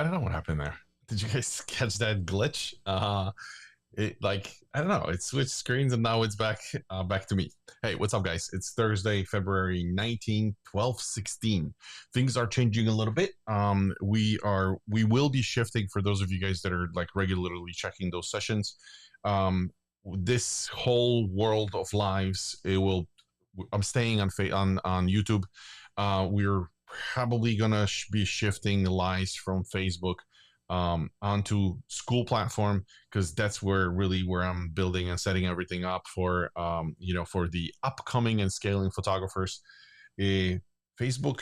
I don't know what happened there. Did you guys catch that glitch? It like I don't know. It switched screens and now it's back to me. Hey, what's up, guys? It's Thursday, February 19th, 12:16. Things are changing a little bit. We will be shifting for those of you guys that are like regularly checking those sessions. This whole world of lives, it will. I'm staying on YouTube. We're probably gonna be shifting lives from Facebook onto school platform because that's where I'm building and setting everything up for for the upcoming and scaling photographers. Uh, Facebook,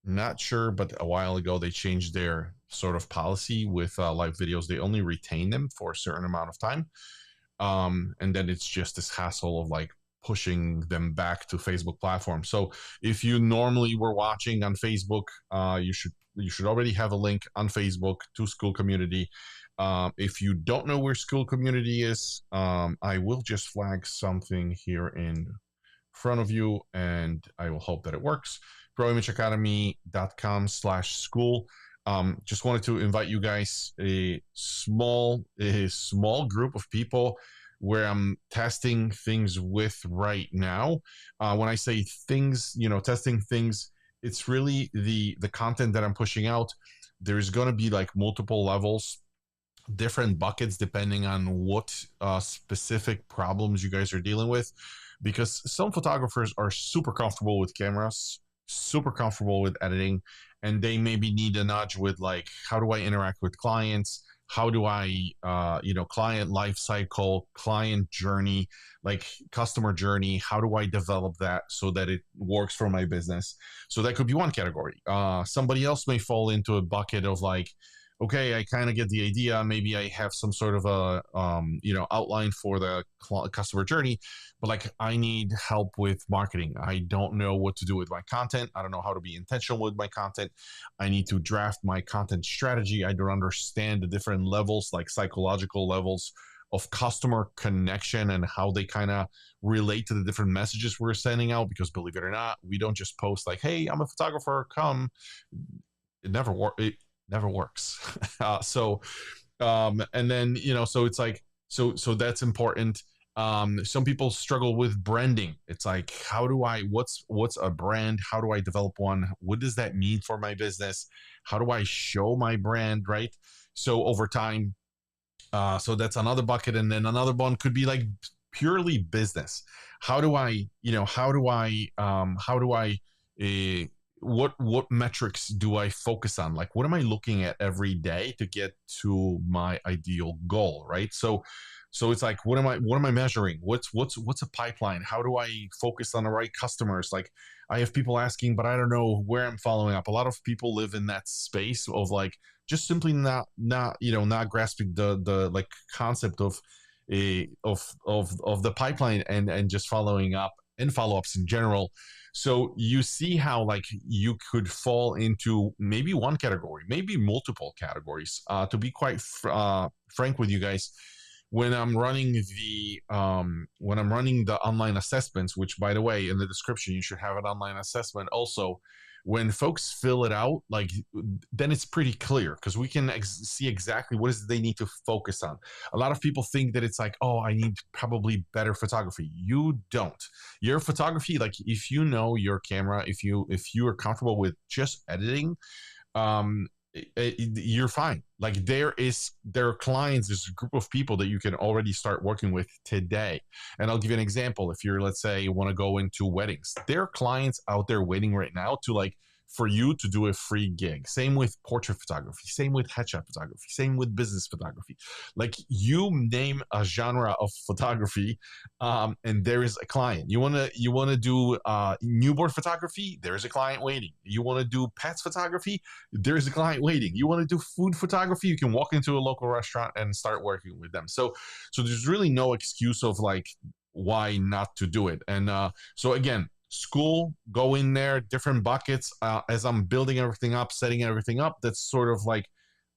not sure, but a while ago they changed their sort of policy with live videos. They only retain them for a certain amount of time, and then it's just this hassle of like pushing them back to Facebook platform. So if you normally were watching on Facebook, you should already have a link on Facebook to School Community. If you don't know where School Community is, I will just flag something here in front of you, and I will hope that it works. proimageacademy.com/school. Just wanted to invite you guys a small group of people where I'm testing things with right now. When I say things, testing things, it's really the content that I'm pushing out. There's going to be like multiple levels, different buckets depending on what specific problems you guys are dealing with, because some photographers are super comfortable with cameras, super comfortable with editing, and they maybe need a nudge with like, how do I interact with clients? How do I client life cycle, client journey, like customer journey, how do I develop that so that it works for my business? So that could be one category. Somebody else may fall into a bucket of like, okay, I kind of get the idea. Maybe I have some sort of a outline for the customer journey, but like I need help with marketing. I don't know what to do with my content. I don't know how to be intentional with my content. I need to draft my content strategy. I don't understand the different levels, like psychological levels of customer connection and how they kind of relate to the different messages we're sending out. Because believe it or not, we don't just post like, "Hey, I'm a photographer, come." It never works. And then so it's like so that's important. Some people struggle with branding. It's like, how do I what's a brand? How do I develop one? What does that mean for my business? How do I show my brand, right? So over time, so that's another bucket. And then another one could be like purely business. How do I uh, what metrics do I focus on? Like, what am I looking at every day to get to my ideal goal, right? So it's like, what am I measuring? What's a pipeline? How do I focus on the right customers? Like, I have people asking, but I don't know where I'm following up. A lot of people live in that space of like just simply not grasping the like concept of the pipeline and just following up and follow-ups in general. So you see how like you could fall into maybe one category, maybe multiple categories. To be quite frank with you guys, when I'm running the online assessments, which by the way, in the description you should have an online assessment also. When folks fill it out, like then it's pretty clear because we can see exactly what is they need to focus on. A lot of people think that it's like, oh, I need probably better photography. You don't. Your photography, like if you know your camera, if you are comfortable with just editing, um you're fine. Like there are clients, there's a group of people that you can already start working with today. And I'll give you an example. If you're, let's say, you want to go into weddings, there are clients out there waiting right now to like for you to do a free gig. Same with portrait photography, same with headshot photography, same with business photography. Like you name a genre of photography, and there is a client. You wanna do newborn photography, there's a client waiting. You want to do pets photography, there's a client waiting. You want to do food photography, you can walk into a local restaurant and start working with them. So there's really no excuse of like why not to do it. And so again, school, go in there, different buckets. As I'm building everything up, setting everything up, that's sort of like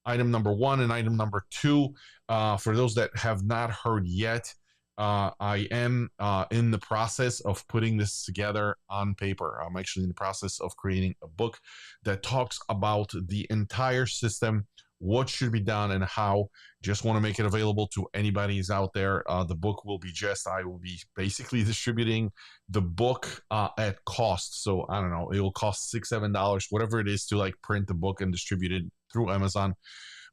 item number one. And item number two, for those that have not heard yet, I am in the process of putting this together on paper. I'm actually in the process of creating a book that talks about the entire system what should be done and how. Just want to make it available to anybody who's out there. The book will be I will be basically distributing the book at cost. So I don't know, it will cost $6, $7, whatever it is to like print the book and distribute it through Amazon.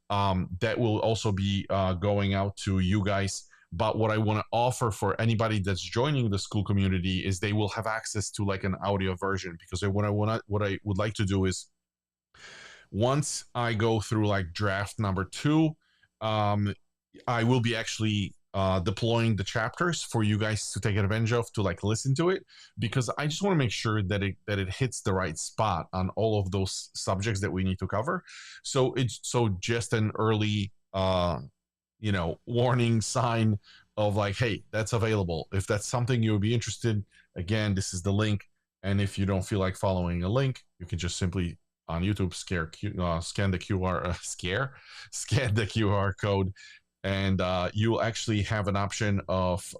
That will also be going out to you guys. But what I want to offer for anybody that's joining the school community is they will have access to like an audio version, because what I would like to do is, once I go through like draft number 2, um, I will be actually deploying the chapters for you guys to take advantage of, to like listen to it, because I just want to make sure that it hits the right spot on all of those subjects that we need to cover. So it's just an early warning sign of like, hey, that's available. If that's something you would be interested, again, this is the link. And if you don't feel like following a link, you can just simply on YouTube scan the scan the QR code, and you'll actually have an option of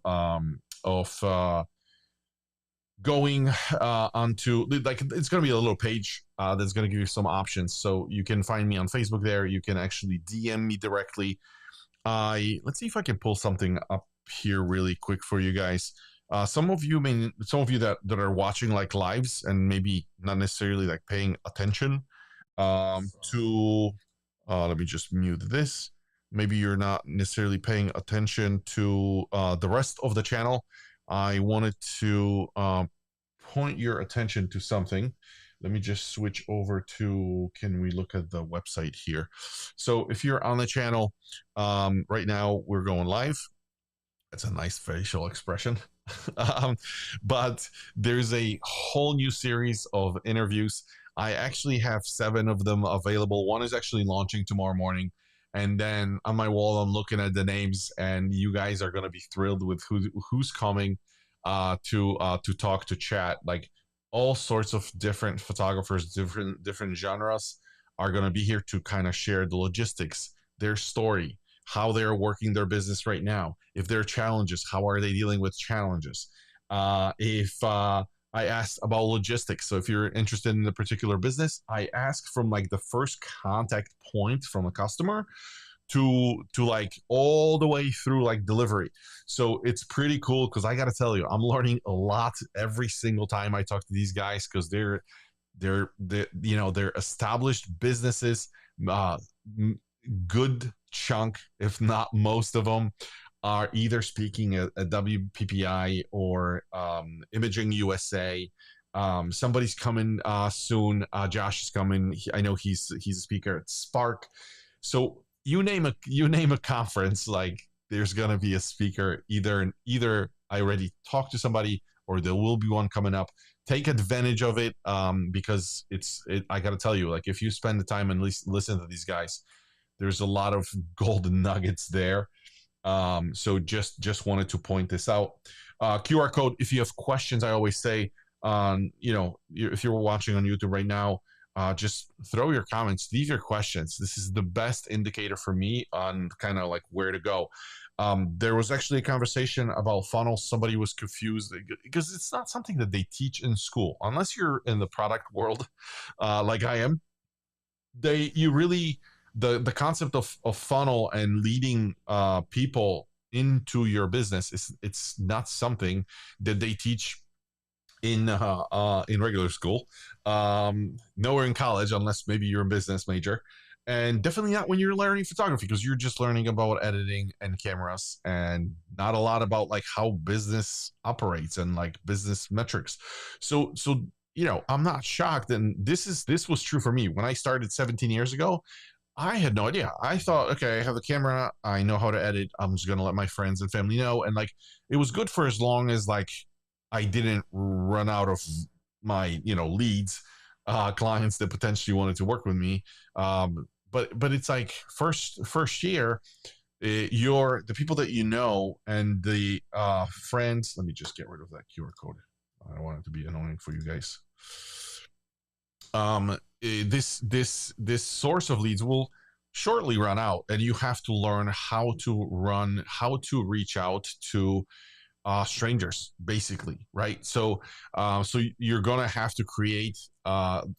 going onto, like, it's going to be a little page that's going to give you some options. So you can find me on Facebook there. You can actually DM me directly. Let's see if I can pull something up here really quick for you guys. Some of you that are watching like lives and maybe not necessarily like paying attention to let me just mute this. Maybe you're not necessarily paying attention to the rest of the channel. I wanted to point your attention to something. Let me just switch over to, can we look at the website here? So if you're on the channel right now, we're going live. That's a nice facial expression. But there's a whole new series of interviews. I actually have 7 of them available. One is actually launching tomorrow morning. And then on my wall, I'm looking at the names, and you guys are going to be thrilled with who's coming to talk, to chat. Like, all sorts of different photographers, different genres are going to be here to kind of share the logistics, their story, how they're working their business right now. If there are challenges, how are they dealing with challenges? If I asked about logistics, so if you're interested in a particular business, I ask from like the first contact point from a customer to like all the way through like delivery. So it's pretty cool, because I got to tell you, I'm learning a lot every single time I talk to these guys, because they're established businesses. Good chunk, if not most of them, are either speaking at WPPI or Imaging USA. Somebody's coming soon. Josh is coming. I know he's a speaker at Spark. So you name a conference, like, there's gonna be a speaker. Either I already talked to somebody, or there will be one coming up. Take advantage of it, because I got to tell you, like, if you spend the time and listen to these guys, there's a lot of golden nuggets there. So just wanted to point this out. QR code. If you have questions, I always say, if you're watching on YouTube right now, just throw your comments, leave your questions. This is the best indicator for me on kind of like where to go. There was actually a conversation about funnels. Somebody was confused because it's not something that they teach in school, unless you're in the product world, like I am. The concept of funnel and leading people into your business it's not something that they teach in regular school, nowhere in college, unless maybe you're a business major, and definitely not when you're learning photography, because you're just learning about editing and cameras, and not a lot about like how business operates and like business metrics. So I'm not shocked, and this was true for me when I started 17 years ago. I had no idea. I thought, okay, I have the camera, I know how to edit, I'm just gonna let my friends and family know, and like, it was good for as long as like I didn't run out of my leads, clients that potentially wanted to work with me. But it's like first year, the people that you know and the friends. Let me just get rid of that QR code. I don't want it to be annoying for you guys. This source of leads will shortly run out, and you have to learn how to reach out to strangers, basically, right? So you're gonna have to create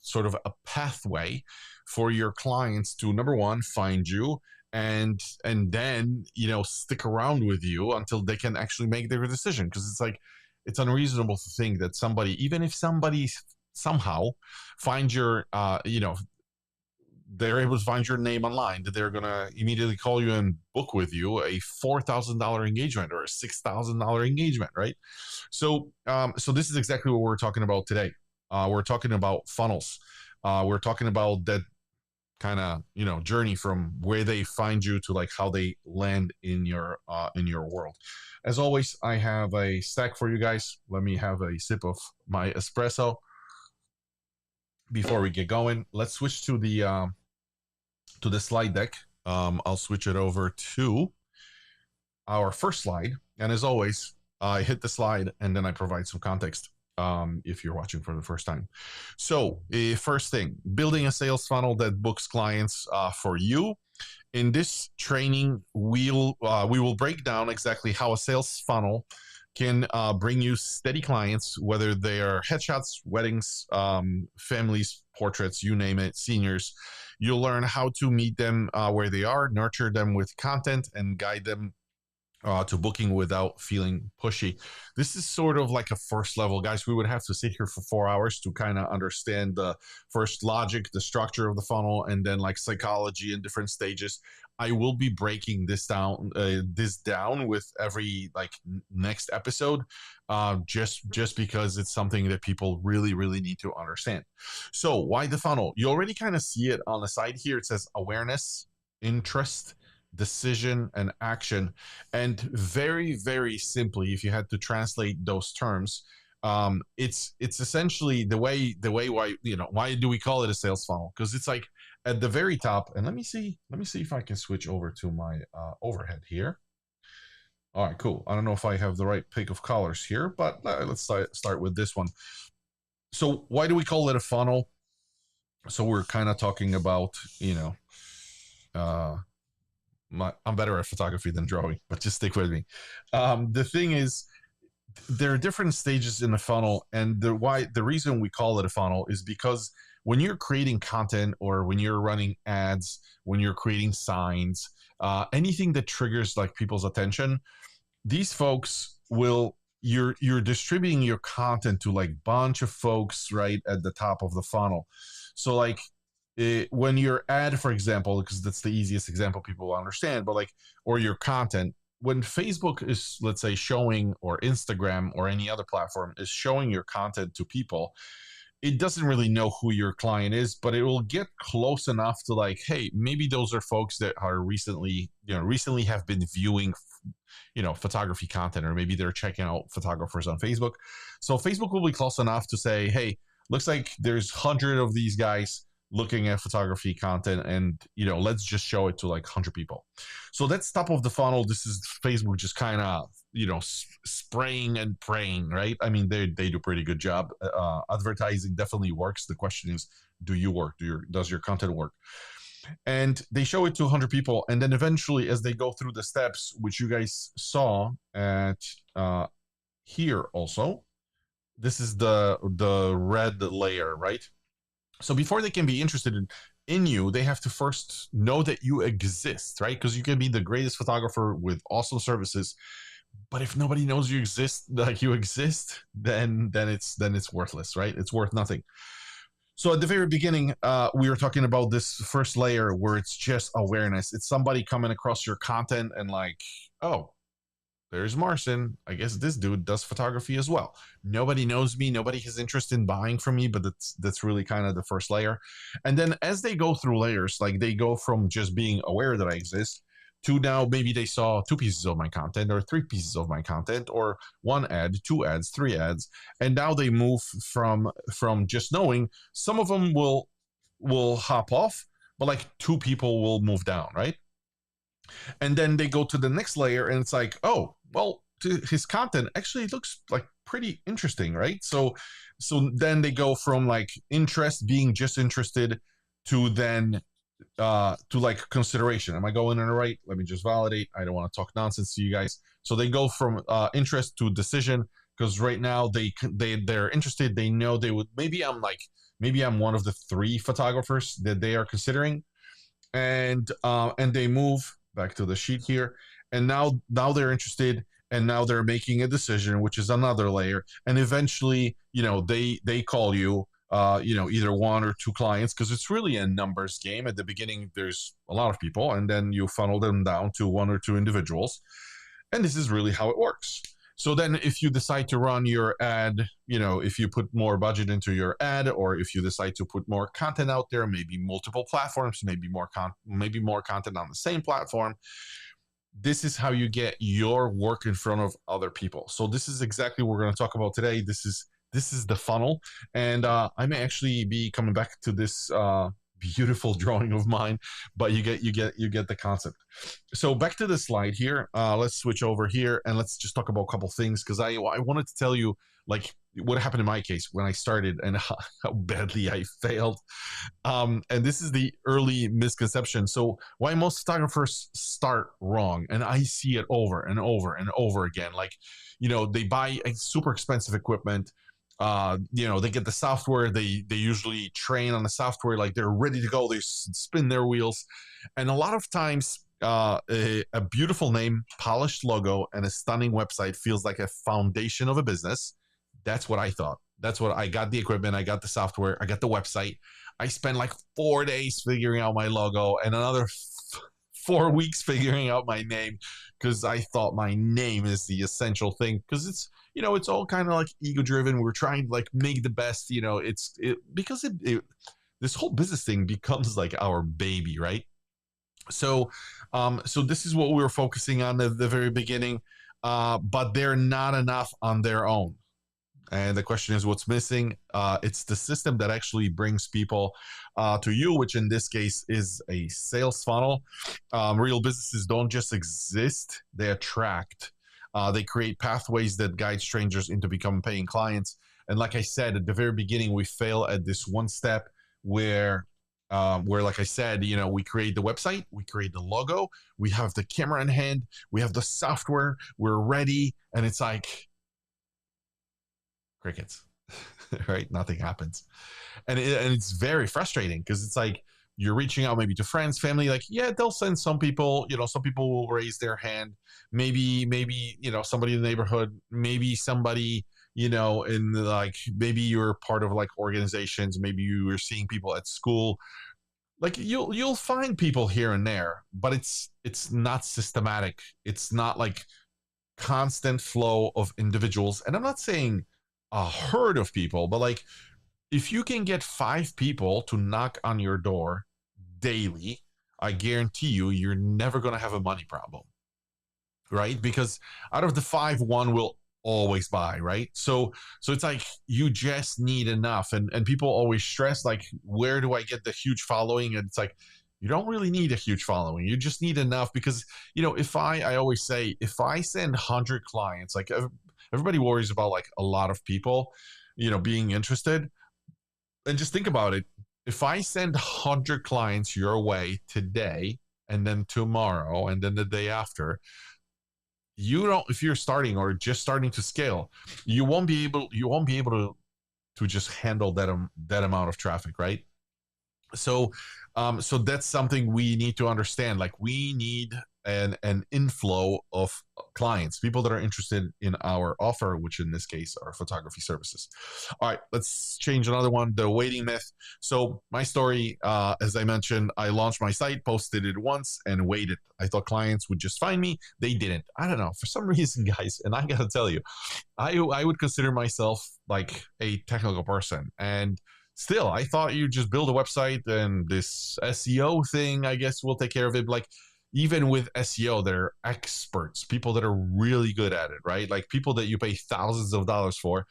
sort of a pathway for your clients to, number one, find you, and then stick around with you until they can actually make their decision. Because it's like, it's unreasonable to think that somebody, even if somebody somehow finds your they're able to find your name online, that they're gonna immediately call you and book with you a $4,000 engagement or a $6,000 engagement, right? So this is exactly what we're talking about today. We're talking about funnels. We're talking about that kind of journey from where they find you to like how they land in your world. As always, I have a stack for you guys. Let me have a sip of my espresso before we get going. Let's switch to the slide deck. I'll switch it over to our first slide. And as always, I hit the slide and then I provide some context if you're watching for the first time. So first thing, building a sales funnel that books clients for you. In this training, we will break down exactly how a sales funnel can bring you steady clients, whether they are headshots, weddings, families, portraits, you name it, seniors. You'll learn how to meet them where they are, nurture them with content, and guide them to booking without feeling pushy. This is sort of like a first level, guys. We would have to sit here for 4 hours to kind of understand the first logic, the structure of the funnel, and then like psychology in different stages. I will be breaking this down with every like next episode, just because it's something that people really, really need to understand. So why the funnel? You already kind of see it on the side here. It says awareness, interest, decision, and action. And very, very simply, if you had to translate those terms, it's essentially the way why do we call it a sales funnel? Because it's like at the very top. And let me see if I can switch over to my overhead here. All right, cool. I don't know if I have the right pick of colors here, but let's start with this one. So why do we call it a funnel? So we're kind of talking about I'm better at photography than drawing, but just stick with me. The thing is, there are different stages in the funnel, and the reason we call it a funnel is because when you're creating content or when you're running ads, when you're creating signs, anything that triggers like people's attention, these folks will you're distributing your content to like bunch of folks right at the top of the funnel. So like when your ad, for example, because that's the easiest example people will understand, but like, or your content, when Facebook is, let's say, showing, or Instagram or any other platform is showing your content to people, it doesn't really know who your client is, but it will get close enough to like, hey, maybe those are folks that are recently have been viewing photography content, or maybe they're checking out photographers on Facebook. So Facebook will be close enough to say, hey, looks like there's 100 of these guys looking at photography content, and let's just show it to like 100 people. So that's top of the funnel. This is Facebook just kind of spraying and praying, right? I mean, they do a pretty good job. Advertising definitely works. The question is, do you work? Does your content work? And they show it to 100 people, and then eventually, as they go through the steps, which you guys saw at here also, this is the red layer, right? So before they can be interested in you, they have to first know that you exist, right? Because you can be the greatest photographer with awesome services, but if nobody knows you exist, then it's worthless, right? It's worth nothing. So at the very beginning, we were talking about this first layer where it's just awareness. It's somebody coming across your content and like, oh, there's Marcin. I guess this dude does photography as well. Nobody knows me. Nobody has interest in buying from me, but that's really kind of the first layer. And then as they go through layers, like they go from just being aware that I exist to now maybe they saw 2 pieces of my content or 3 pieces of my content or 1 ad, 2 ads, 3 ads. And now they move from just knowing. Some of them will hop off, but like 2 people will move down, right? And then they go to the next layer and it's like, oh, well, his content actually looks like pretty interesting, right? So then they go from like interest, being just interested, to then to like consideration. Am I going in the right? Let me just validate. I don't want to talk nonsense to you guys. So they go from interest to decision, because right now they're interested. They know they would, maybe I'm one of the 3 photographers that they are considering, and they move back to the sheet here, and now they're interested, and now they're making a decision, which is another layer, and eventually, they call you, either 1 or 2 clients, because it's really a numbers game. At the beginning there's a lot of people, and then you funnel them down to 1 or 2 individuals, and this is really how it works. So then if you decide to run your ad, if you put more budget into your ad, or if you decide to put more content out there, maybe multiple platforms, maybe more content on the same platform, this is how you get your work in front of other people. So this is exactly what we're going to talk about today. This is the funnel, and I may actually be coming back to this beautiful drawing of mine, but you get the concept. So back to the slide here. Let's switch over here and let's just talk about a couple things, because I wanted to tell you like what happened in my case when I started, and how badly I failed. And this is the early misconception. So why most photographers start wrong, and I see it over and over and over again. Like, they buy a super expensive equipment. They get the software. They usually train on the software, like they're ready to go. They spin their wheels, and a lot of times, a beautiful name, polished logo, and a stunning website feels like a foundation of a business. That's what I thought. That's what I got: the equipment, I got the software, I got the website. I spent like 4 days figuring out my logo, and another 4 weeks figuring out my name, because I thought my name is the essential thing, because it's all kind of like ego driven. We're trying to like make the best, because this whole business thing becomes like our baby, right? So this is what we were focusing on at the very beginning, but they're not enough on their own. And the question is, what's missing? It's the system that actually brings people to you, which in this case is a sales funnel. Real businesses don't just exist, they attract. They create pathways that guide strangers into becoming paying clients. And like I said, at the very beginning, we fail at this one step where, like I said, we create the website, we create the logo, we have the camera in hand, we have the software, we're ready, and it's like crickets. Right? Nothing happens. And it's very frustrating, because it's like you're reaching out maybe to friends, family, like, yeah, they'll send some people, some people will raise their hand. Maybe, somebody in the neighborhood, maybe somebody, in like, maybe you're part of like organizations, maybe you are seeing people at school. Like you'll find people here and there, but it's not systematic. It's not like constant flow of individuals. And I'm not saying a herd of people, but like if you can get 5 people to knock on your door daily, I guarantee you're never going to have a money problem, right? Because out of the 5, one will always buy, right? So it's like you just need enough, and people always stress like, where do I get the huge following? And it's like, you don't really need a huge following. You just need enough, because if I always say, if I send 100 clients, like everybody worries about like a lot of people being interested. And just think about it. If I send 100 clients your way today, and then tomorrow, and then the day after, if you're starting or just starting to scale, you won't be able to just handle that amount of traffic, right? So that's something we need to understand. Like, we need an inflow of clients, people that are interested in our offer, which in this case are photography services. All right, let's change another one, the waiting myth. So my story, as I mentioned, I launched my site, posted it once, and waited. I thought clients would just find me. They didn't. I don't know, for some reason, guys, and I gotta tell you, I would consider myself like a technical person, and still, I thought you just build a website and this SEO thing, I guess, will take care of it. Like, even with SEO, they're experts, people that are really good at it, right? Like people that you pay thousands of dollars for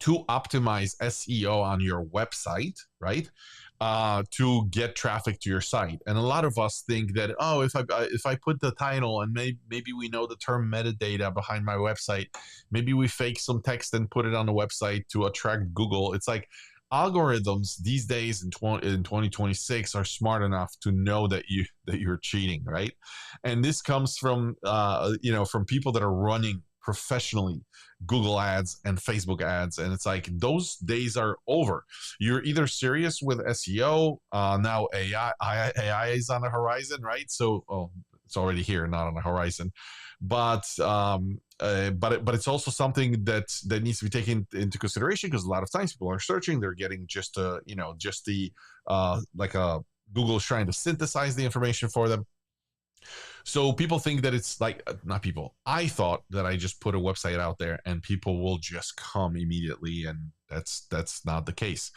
to optimize SEO on your website, right? To get traffic to your site. And a lot of us think that, oh, if I put the title and maybe we know the term metadata behind my website, maybe we fake some text and put it on the website to attract Google. It's like, algorithms these days in 2026 are smart enough to know that you're cheating, right? And this comes from from people that are running professionally Google ads and Facebook ads, and it's like those days are over. You're either serious with SEO, now AI is on the horizon, right? So, oh, it's already here, not on the horizon, but it's also something that needs to be taken into consideration, because a lot of times people are searching, they're getting just the like a Google is trying to synthesize the information for them. So people think that it's like, not people. I thought that I just put a website out there and people will just come immediately, and that's not the case.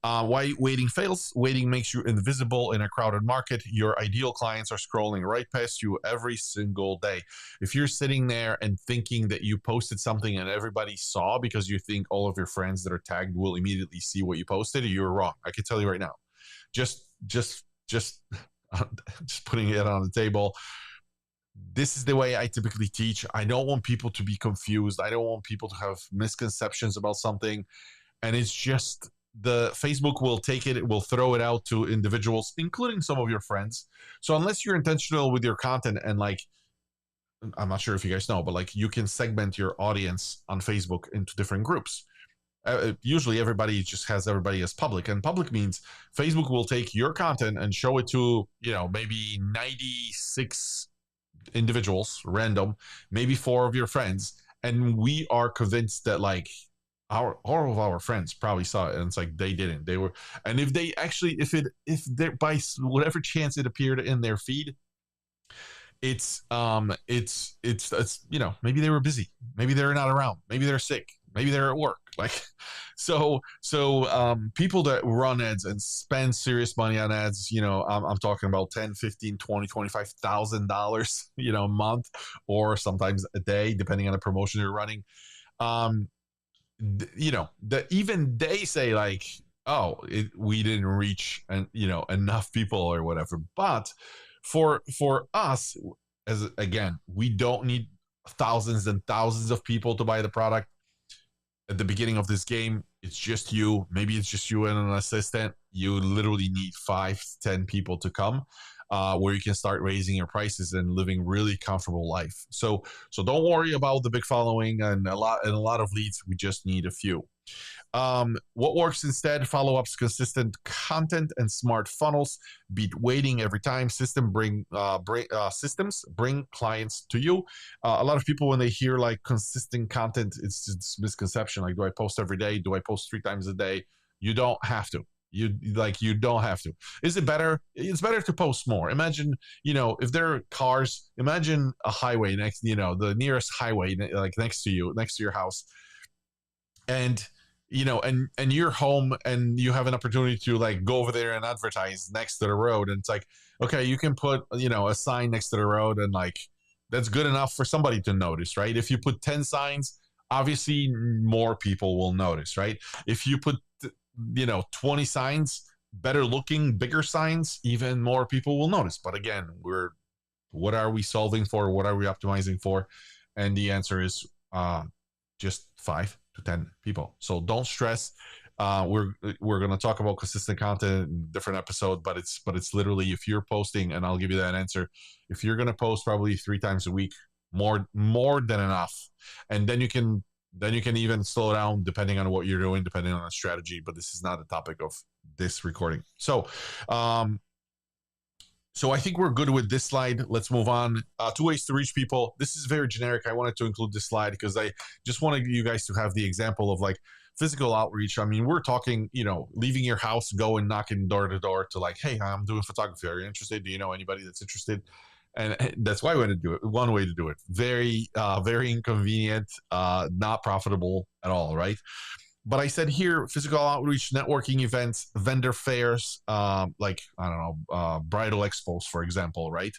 Why waiting fails? Waiting makes you invisible in a crowded market. Your ideal clients are scrolling right past you every single day. If you're sitting there and thinking that you posted something and everybody saw because you think all of your friends that are tagged will immediately see what you posted, you're wrong. I can tell you right now. Just just putting it on the table. This is the way I typically teach. I don't want people to be confused. I don't want people to have misconceptions about something. And it's just the Facebook will take it will throw it out to individuals, including some of your friends. So unless you're intentional with your content, and like, I'm not sure if you guys know, but like you can segment your audience on Facebook into different groups. Usually everybody just has everybody as public, and public means Facebook will take your content and show it to maybe 96 individuals, random, maybe 4 of your friends, and we are convinced that like all of our friends probably saw it, and it's like they didn't. They were, and if they actually, if they by whatever chance it appeared in their feed, it's maybe they were busy, maybe they're not around, maybe they're sick, maybe they're at work, like people that run ads and spend serious money on ads, I'm talking about 10, 15, 20, $25,000 a month, or sometimes a day, depending on the promotion you're running. That even they say like, oh, we didn't reach enough people or whatever. But for us, as again, we don't need thousands and thousands of people to buy the product. At the beginning of this game, it's just you. Maybe it's just you and an assistant. You literally need 5 to 10 people to come, where you can start raising your prices and living really comfortable life. So don't worry about the big following and a lot of leads. We just need a few. What works instead? Follow-ups, consistent content, and smart funnels. Beat waiting every time. Systems bring clients to you. A lot of people, when they hear like consistent content, it's just misconception. Like, do I post every day? Do I post 3 times a day? You don't have to. You don't have to. Is it better? It's better to post more. Imagine, if there are cars, imagine a highway next, the nearest highway, like next to you, next to your house. And and you're home and you have an opportunity to like go over there and advertise next to the road, and it's like, okay, you can put a sign next to the road, and like that's good enough for somebody to notice, right? If you put 10 signs, obviously more people will notice, right? If you put 20 signs, better looking, bigger signs, even more people will notice. But again, what are we solving for? What are we optimizing for? And the answer is just 5 to 10 people. So don't stress. We're going to talk about consistent content in a different episode, but it's literally, if you're posting, and I'll give you that answer, if you're going to post probably 3 times a week, more than enough. And then you can even slow down depending on what you're doing, depending on the strategy. But this is not the topic of this recording. So I think we're good with this slide. Let's move on. 2 ways to reach people. This is very generic. I wanted to include this slide because I just wanted you guys to have the example of like physical outreach. I mean, we're talking, leaving your house, going knocking door to door to like, hey, I'm doing photography. Are you interested? Do you know anybody that's interested? And that's why I want to do it. One way to do it. Very, very inconvenient, not profitable at all, right? But I said here, physical outreach, networking events, vendor fairs, like, I don't know, bridal expos, for example, right?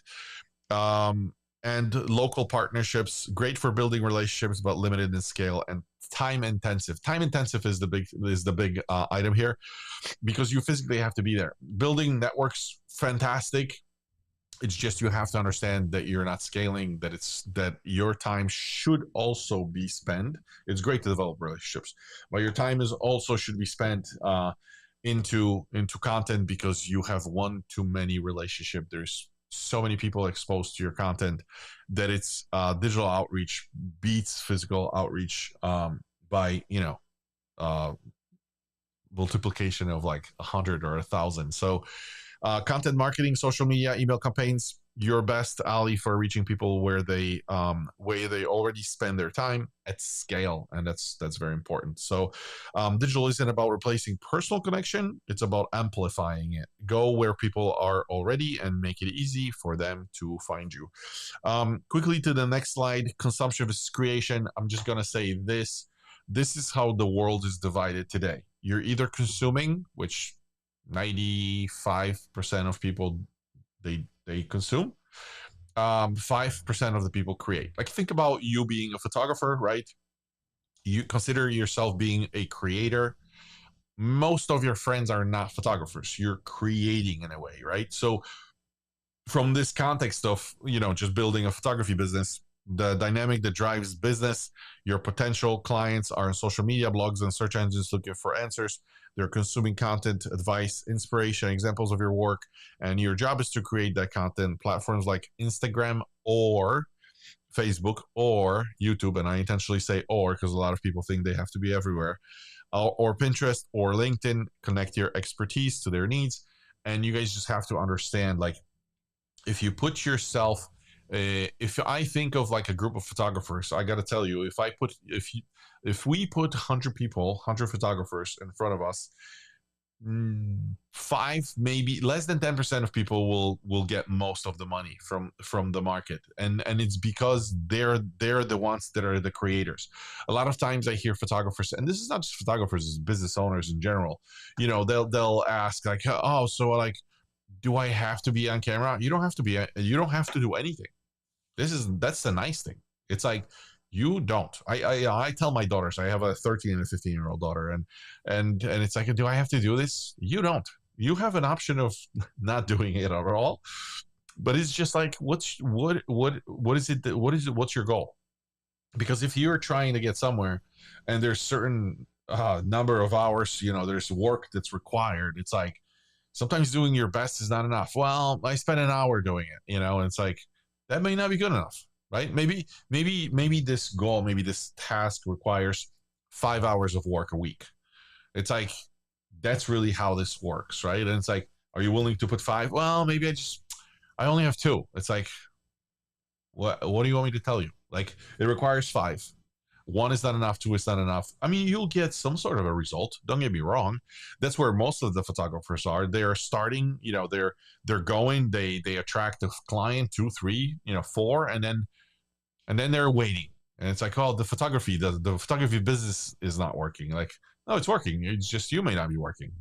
And local partnerships, great for building relationships, but limited in scale and time intensive. Time intensive is the big item here, because you physically have to be there. Building networks, fantastic. It's just you have to understand that you're not scaling, that it's that your time should also be spent. It's great to develop relationships, but your time is also should be spent into content, because you have one too many relationship. There's so many people exposed to your content that it's digital outreach beats physical outreach by uh multiplication of like 100 or 1,000. So content marketing, social media, email campaigns, your best ally for reaching people where they already spend their time at scale, and that's very important. So digital isn't about replacing personal connection; it's about amplifying it. Go where people are already and make it easy for them to find you. Quickly to the next slide: consumption versus creation. I'm just gonna say this. This is how the world is divided today. You're either consuming, which 95% of people they consume. 5% of the people create. Like think about you being a photographer, right? You consider yourself being a creator. Most of your friends are not photographers. You're creating in a way, right? So from this context of just building a photography business, the dynamic that drives business, your potential clients are on social media, blogs, and search engines looking for answers. They're consuming content, advice, inspiration, examples of your work, and your job is to create that content. Platforms like Instagram or Facebook or YouTube, and I intentionally say or because a lot of people think they have to be everywhere, or Pinterest or LinkedIn connect your expertise to their needs. And you guys just have to understand, like, if you put yourself if I think of like a group of photographers, I got to tell you, if we put 100 people, 100 photographers in front of us, five, maybe less than 10% of people will get most of the money from the market, and it's because they're the ones that are the creators. A lot of times I hear photographers, and this is not just photographers, it's business owners in general. They'll ask like, oh, so like, do I have to be on camera? You don't have to be. You don't have to do anything. That's the nice thing. It's like you don't. I tell my daughters. I have a 13 and a 15-year-old daughter, and it's like, do I have to do this? You don't. You have an option of not doing it at all. But it's just like, what is it? What's your goal? Because if you're trying to get somewhere, and there's certain number of hours, there's work that's required. It's like sometimes doing your best is not enough. Well, I spent an hour doing it, and it's like that may not be good enough, right? Maybe this goal, maybe this task requires 5 hours of work a week. It's like that's really how this works, right? And it's like, are you willing to put five? Well, maybe I only have two. It's like, what do you want me to tell you? Like, it requires five. One is not enough, two is not enough. I mean, you'll get some sort of a result. Don't get me wrong. That's where most of the photographers are. They are starting, they're going, they attract a client, two, three, four, and then they're waiting. And it's like, oh, the photography business is not working. Like, no, it's working. It's just you may not be working.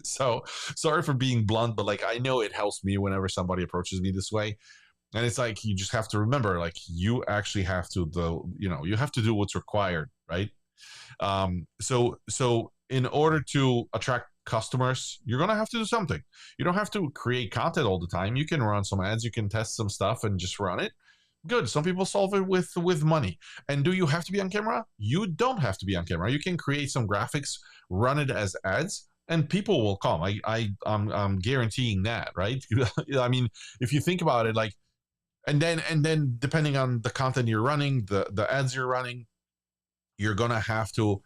So sorry for being blunt, but like I know it helps me whenever somebody approaches me this way. And it's like you just have to remember, like you actually have to you have to do what's required, right? So in order to attract customers, you're gonna have to do something. You don't have to create content all the time. You can run some ads, you can test some stuff and just run it. Good. Some people solve it with money. And do you have to be on camera? You don't have to be on camera. You can create some graphics, run it as ads, and people will come. I'm guaranteeing that, right? I mean, if you think about it, like, and then depending on the content you're running, the ads you're running, you're gonna have to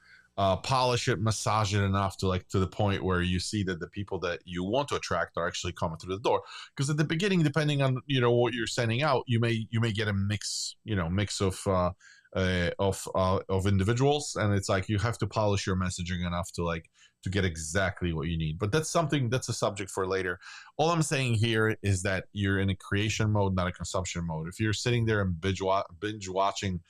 polish it, massage it enough to the point where you see that the people that you want to attract are actually coming through the door. Because at the beginning, depending on what you're sending out, you may get a mix of individuals, and it's like you have to polish your messaging enough to get exactly what you need. But that's a subject for later. All I'm saying here is that you're in a creation mode, not a consumption mode. If you're sitting there and binge watching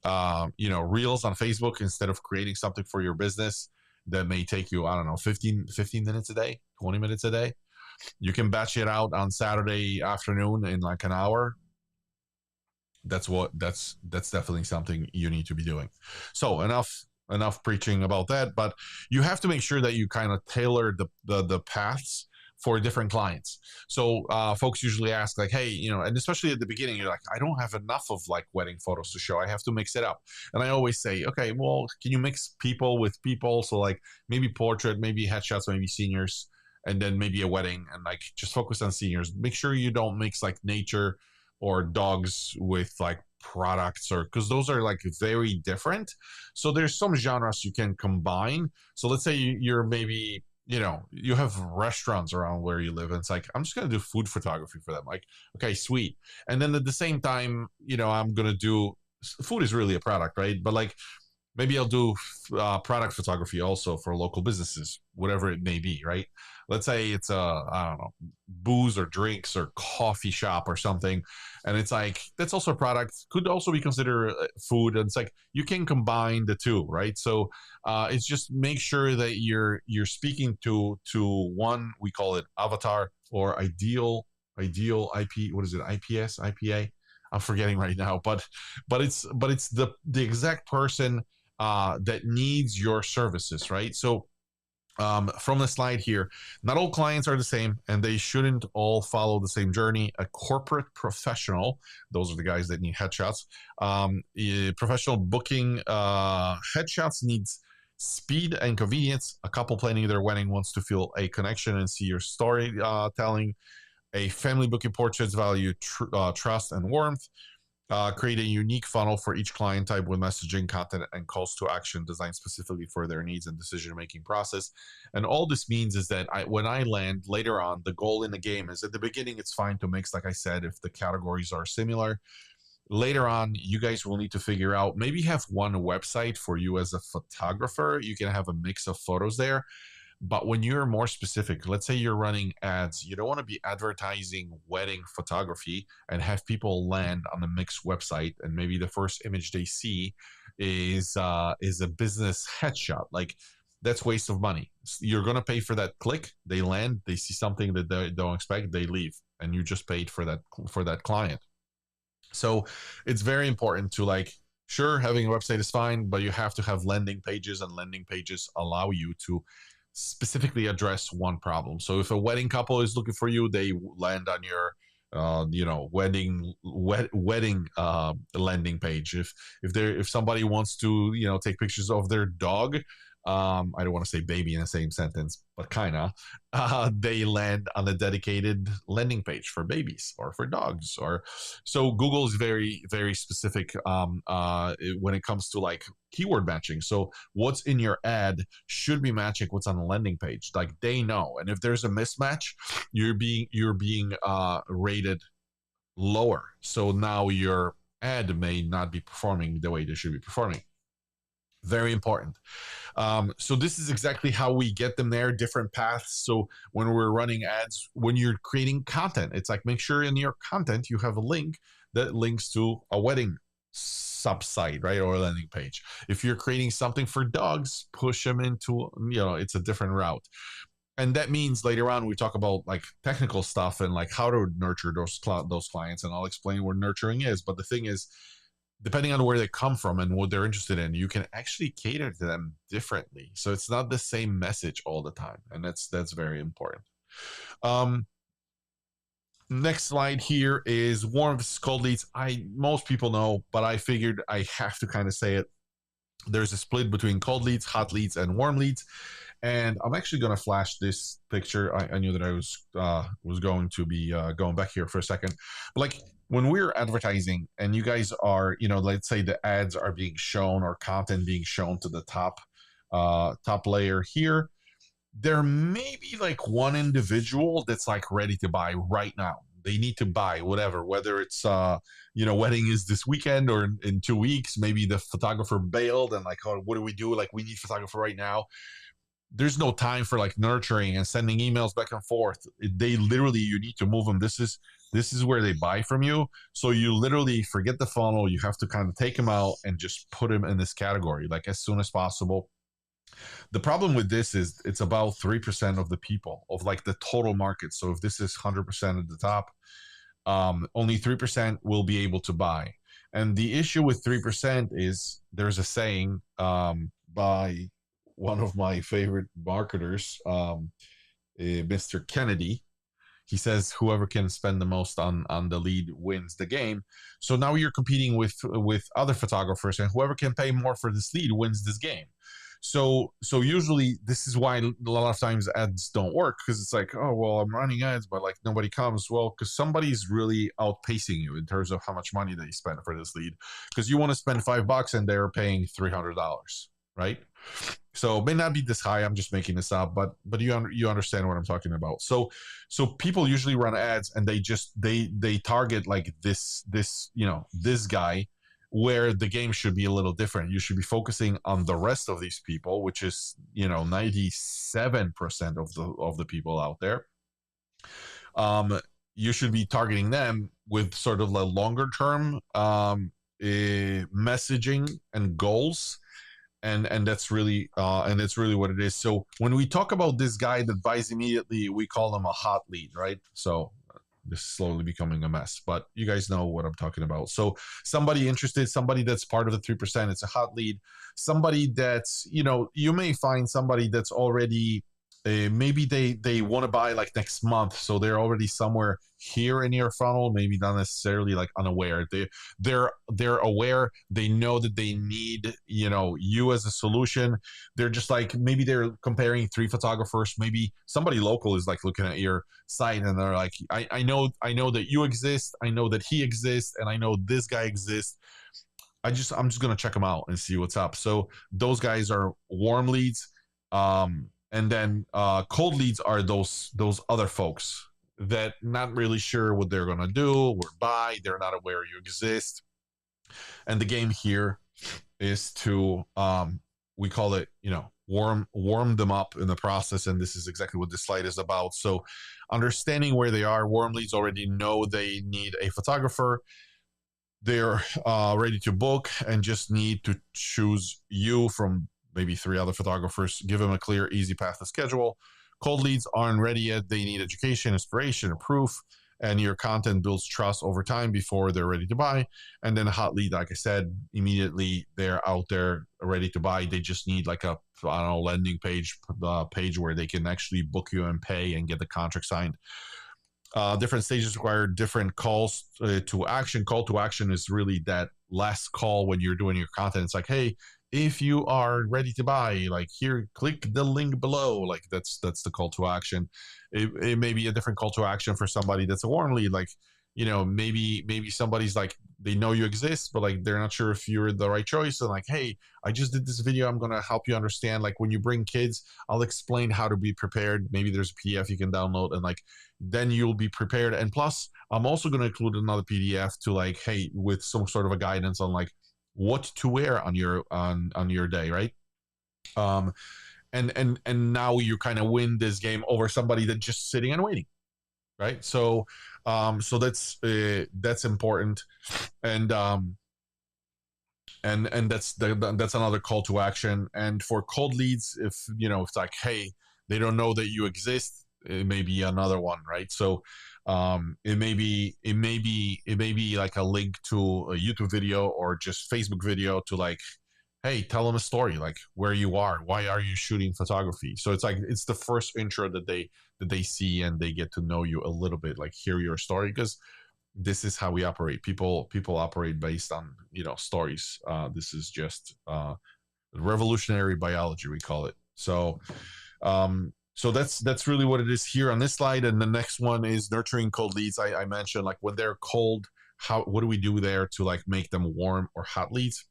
reels on Facebook instead of creating something for your business that may take you, I don't know, 15 minutes a day, 20 minutes a day, you can batch it out on Saturday afternoon in like an hour. That's definitely something you need to be doing. So enough preaching about that, but you have to make sure that you kind of tailor the paths for different clients. So folks usually ask like, hey, and especially at the beginning, you're like, I don't have enough of like wedding photos to show. I have to mix it up. And I always say, okay, well, can you mix people with people? So like maybe portrait, maybe headshots, maybe seniors, and then maybe a wedding, and like just focus on seniors. Make sure you don't mix like nature or dogs with like products, or because those are like very different. So there's some genres you can combine. So let's say you're maybe, you have restaurants around where you live, and it's like, I'm just going to do food photography for them. Like, okay, sweet. And then at the same time, I'm going to do, food is really a product, right? But like, maybe I'll do product photography also for local businesses, whatever it may be, right? Let's say it's I don't know, booze or drinks or coffee shop or something, and it's like that's also a product, could also be considered food, and it's like you can combine the two, right? So it's just make sure that you're speaking to one, we call it avatar or ideal IP. What is it? IPS, IPA? I'm forgetting right now, but it's the exact person that needs your services, right? So from the slide here, not all clients are the same, and they shouldn't all follow the same journey. A corporate professional, those are the guys that need headshots. Professional booking headshots needs speed and convenience. A couple planning their wedding wants to feel a connection and see your story telling. A family booking portraits value trust and warmth. Create a unique funnel for each client type with messaging, content, and calls to action designed specifically for their needs and decision-making process. And all this means is that when I land later on, the goal in the game is at the beginning, it's fine to mix, like I said, if the categories are similar. Later on, you guys will need to figure out, maybe have one website for you as a photographer. You can have a mix of photos there. But when you're more specific, let's say you're running ads, you don't want to be advertising wedding photography and have people land on the mixed website, and maybe the first image they see is a business headshot. Like, that's waste of money. You're gonna pay for that click. They land, they see something that they don't expect, they leave, and you just paid for that client. So it's very important to like, sure, having a website is fine, but you have to have landing pages, and landing pages allow you to specifically address one problem. So if a wedding couple is looking for you, they land on your wedding landing page. If somebody wants to take pictures of their dog, I don't want to say baby in the same sentence, but kind of, they land on a dedicated landing page for babies or for dogs. Or so Google is very, very specific when it comes to like keyword matching. So what's in your ad should be matching what's on the landing page. Like, they know, and if there's a mismatch, you're being rated lower. So now your ad may not be performing the way they should be performing. Very important. So this is exactly how we get them there, different paths. So when we're running ads, when you're creating content, it's like, make sure in your content you have a link that links to a wedding sub-site, right? Or a landing page. If you're creating something for dogs, push them into, it's a different route. And that means later on we talk about like technical stuff and like how to nurture those clients, and I'll explain what nurturing is. But the thing is, depending on where they come from and what they're interested in, you can actually cater to them differently. So it's not the same message all the time, and that's very important. Next slide here is warm versus cold leads. Most people know, but I figured I have to kind of say it. There's a split between cold leads, hot leads, and warm leads. And I'm actually going to flash this picture. I knew that I was going to be going back here for a second. But like, when we're advertising and you guys are, let's say the ads are being shown or content being shown to the top layer here, there may be like one individual that's like ready to buy right now. They need to buy whatever, whether it's wedding is this weekend or in 2 weeks. Maybe the photographer bailed and like, oh, what do we do? Like, we need photographer right now. There's no time for like nurturing and sending emails back and forth. They literally, you need to move them. This is where they buy from you. So you literally forget the funnel. You have to kind of take them out and just put them in this category like as soon as possible. The problem with this is it's about 3% of the people of like the total market. So if this is 100% at the top, only 3% will be able to buy. And the issue with 3% is there's a saying by one of my favorite marketers. Mr. Kennedy. He says whoever can spend the most on the lead wins the game. So now you're competing with other photographers, and whoever can pay more for this lead wins this game. So usually this is why a lot of times ads don't work, because it's like, oh well, I'm running ads but like nobody comes. Well, because somebody's really outpacing you in terms of how much money they spend for this lead, because you want to spend $5 and they're paying $300, right? So it may not be this high. I'm just making this up, but you understand what I'm talking about. So people usually run ads and they target like this this guy, where the game should be a little different. You should be focusing on the rest of these people, which is 97% of the people out there. You should be targeting them with sort of a longer term messaging and goals, and that's really what it is. So when we talk about this guy that buys immediately, we call him a hot lead, right? So this is slowly becoming a mess, but you guys know what I'm talking about. So somebody interested, somebody that's part of the 3%, it's a hot lead. Somebody that's, you may find somebody that's already maybe they want to buy like next month, so they're already somewhere here in your funnel, maybe not necessarily like unaware. They're aware, they know that they need you as a solution. They're just like, maybe they're comparing 3 photographers, maybe somebody local is like looking at your site and they're like, I know that you exist, I know that he exists, and I know this guy exists. I'm just gonna check them out and see what's up. So those guys are warm leads. And then cold leads are those other folks that not really sure what they're gonna do or buy. They're not aware you exist. And the game here is to we call it warm them up in the process, and this is exactly what this slide is about. So understanding where they are. Warm leads already know they need a photographer. They're ready to book and just need to choose you from maybe 3 other photographers. Give them a clear, easy path to schedule. Cold leads aren't ready yet. They need education, inspiration, or proof, and your content builds trust over time before they're ready to buy. And then a hot lead, like I said, immediately they're out there ready to buy. They just need like a landing page where they can actually book you and pay and get the contract signed. Different stages require different calls to action. Call to action is really that last call when you're doing your content. It's like, hey, if you are ready to buy, like here, click the link below. Like that's the call to action. It may be a different call to action for somebody that's a warm lead. Like, maybe somebody's like, they know you exist, but like they're not sure if you're the right choice. And like, hey, I just did this video. I'm gonna help you understand. Like when you bring kids, I'll explain how to be prepared. Maybe there's a PDF you can download, and like then you'll be prepared. And plus, I'm also gonna include another PDF to like, hey, with some sort of a guidance on like what to wear on your day, right? And now you kind of win this game over somebody that's just sitting and waiting, right? So that's important. And that's another call to action. And for cold leads, if it's like, hey, they don't know that you exist, it may be another one, right? So it may be like a link to a YouTube video or just Facebook video to like, hey, tell them a story, like where you are, why are you shooting photography. So it's like, it's the first intro that they see, and they get to know you a little bit, like hear your story, because this is how we operate. People operate based on stories. This is just revolutionary biology, we call it. So that's really what it is here on this slide. And the next one is nurturing cold leads. I mentioned like when they're cold, what do we do there to like make them warm or hot leads?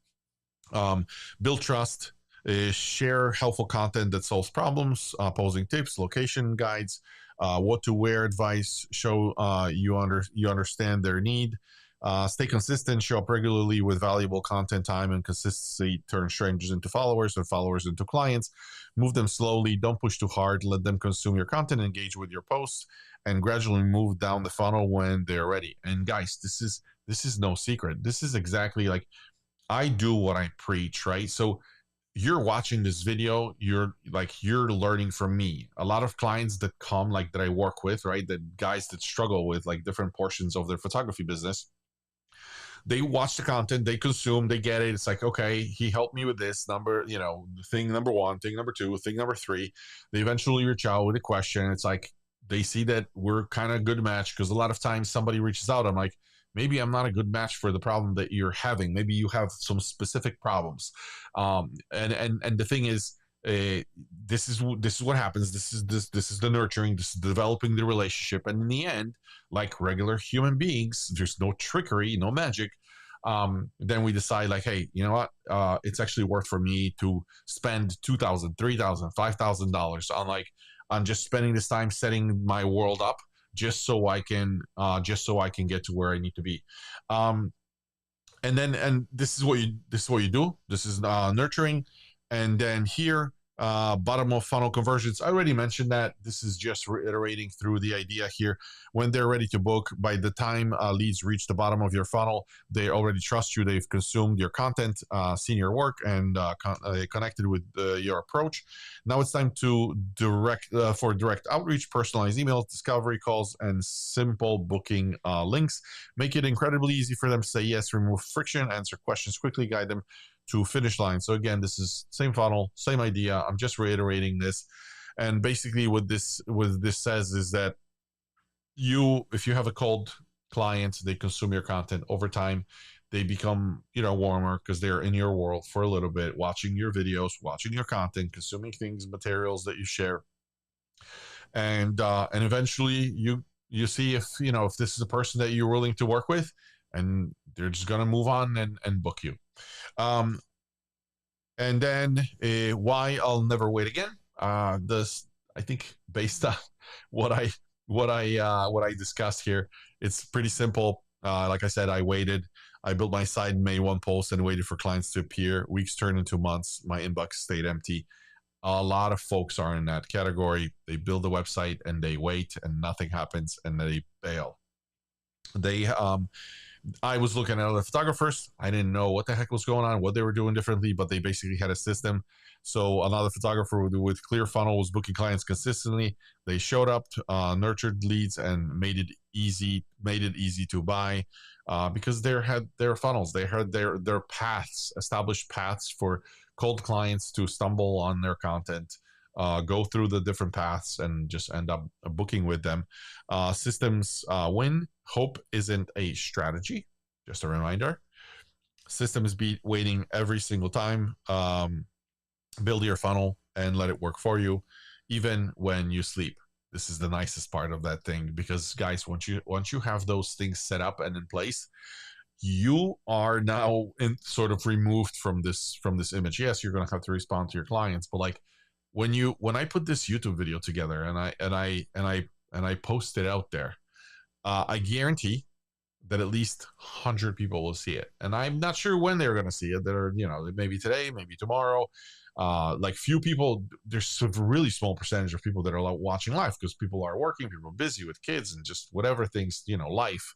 Build trust, share helpful content that solves problems, posing tips, location guides, what to wear advice, show you understand their need. Stay consistent, show up regularly with valuable content. Time and consistency turn strangers into followers and followers into clients. Move them slowly, don't push too hard, let them consume your content, engage with your posts, and gradually move down the funnel when they're ready. And guys, this is no secret. This is exactly like, I do what I preach, right? So you're watching this video, you're learning from me. A lot of clients that come, like that I work with, right? That guys that struggle with like different portions of their photography business, they watch the content, they consume, they get it. It's like, okay, he helped me with this number, thing number one, thing number two, thing number three. They eventually reach out with a question. It's like they see that we're kind of a good match, because a lot of times somebody reaches out. I'm like, maybe I'm not a good match for the problem that you're having. Maybe you have some specific problems. And the thing is, this is what happens. This is the nurturing. This is developing the relationship. And in the end, like regular human beings, there's no trickery, no magic. Then we decide, like, hey, you know what? It's actually worth for me to spend $2,000, $3,000, $5,000 on just spending this time setting my world up, just so I can get to where I need to be. And this is what you do. This is nurturing. And then here, bottom of funnel conversions. I already mentioned that. This is just reiterating through the idea here. When they're ready to book, by the time leads reach the bottom of your funnel, they already trust you. They've consumed your content, seen your work, and connected with your approach. Now it's time to direct outreach, personalized emails, discovery calls, and simple booking links. Make it incredibly easy for them to say yes, remove friction, answer questions quickly, guide them to finish line. So again, this is same funnel, same idea. I'm just reiterating this. And basically what this says is that if you have a cold client, they consume your content over time, they become, warmer because they're in your world for a little bit, watching your videos, watching your content, consuming things, materials that you share. And eventually you see if this is a person that you're willing to work with, and they're just going to move on and book you. And then why I'll never wait again. This, I think, based on what I discussed here, it's pretty simple. Like I said, I waited. I built my site, made one post, and waited for clients to appear. Weeks turned into months. My inbox stayed empty. A lot of folks are in that category. They build a website and they wait, and nothing happens, and they bail. I was looking at other photographers. I didn't know what the heck was going on, what they were doing differently, but they basically had a system. So another photographer with ClearFunnel was booking clients consistently. They showed up, nurtured leads, and made it easy to buy, because they had their funnels. They had their paths, established paths for cold clients to stumble on their content, go through the different paths, and just end up booking with them. Systems win. Hope isn't a strategy. Just a reminder. Systems beat waiting every single time. Build your funnel and let it work for you, even when you sleep. This is the nicest part of that thing, because guys, once you have those things set up and in place, you are now sort of removed from this image. Yes, you're going to have to respond to your clients, but like when I put this YouTube video together and I post it out there, I guarantee that at least 100 people will see it. And I'm not sure when they're going to see it. They're, maybe today, maybe tomorrow. Like few people, there's a really small percentage of people that are watching live, because people are working, people are busy with kids and just whatever things, life.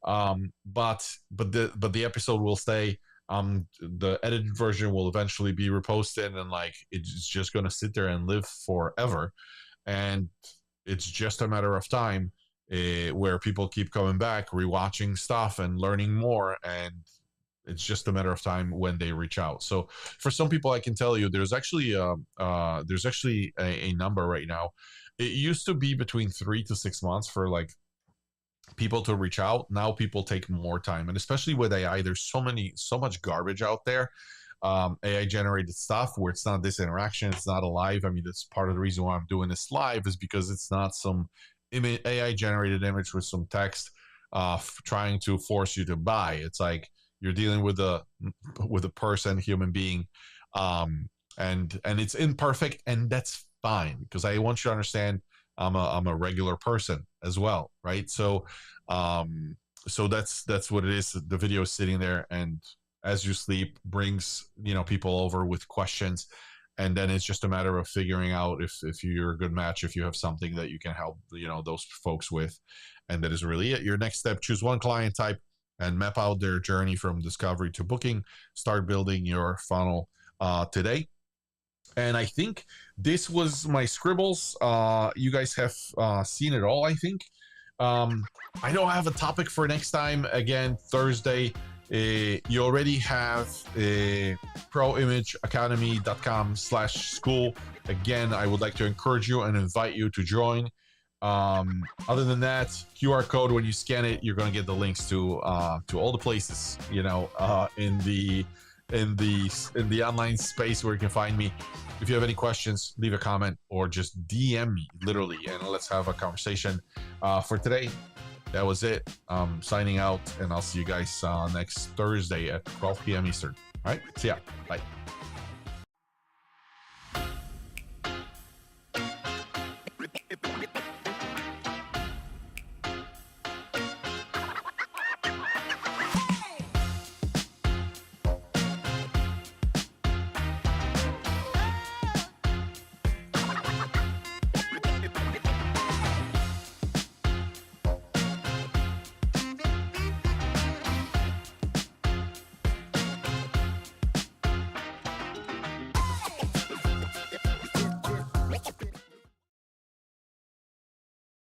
But the episode will stay. The edited version will eventually be reposted, and it's just going to sit there and live forever. And it's just a matter of time where people keep coming back, rewatching stuff and learning more, and it's just a matter of time when they reach out. So for some people, I can tell you there's actually a number right now. It used to be between 3 to 6 months for people to reach out. Now people take more time, and especially with AI, there's so much garbage out there. AI generated stuff where it's not this interaction, it's not alive. I mean, that's part of the reason why I'm doing this live, is because it's not some AI generated image with some text trying to force you to buy. It's like you're dealing with a person, human being, and it's imperfect, and that's fine, because I want you to understand I'm a regular person as well, right? So that's what it is. The video is sitting there, and as you sleep, brings people over with questions, and then it's just a matter of figuring out if you're a good match, if you have something that you can help those folks with. And that is really it. Your next step: choose one client type and map out their journey from discovery to booking. Start building your funnel today. And I think this was my scribbles. You guys have seen it all, I think. I don't have a topic for next time. Again, Thursday, You already have proimageacademy.com/school. Again, I would like to encourage you and invite you to join. Other than that, QR code, when you scan it, you're going to get the links to all the places, in the online space where you can find me. If you have any questions, leave a comment or just DM me, literally, and let's have a conversation. For today, that was it. Signing out, and I'll see you guys next Thursday at 12 p.m. Eastern. All right, see ya. Bye.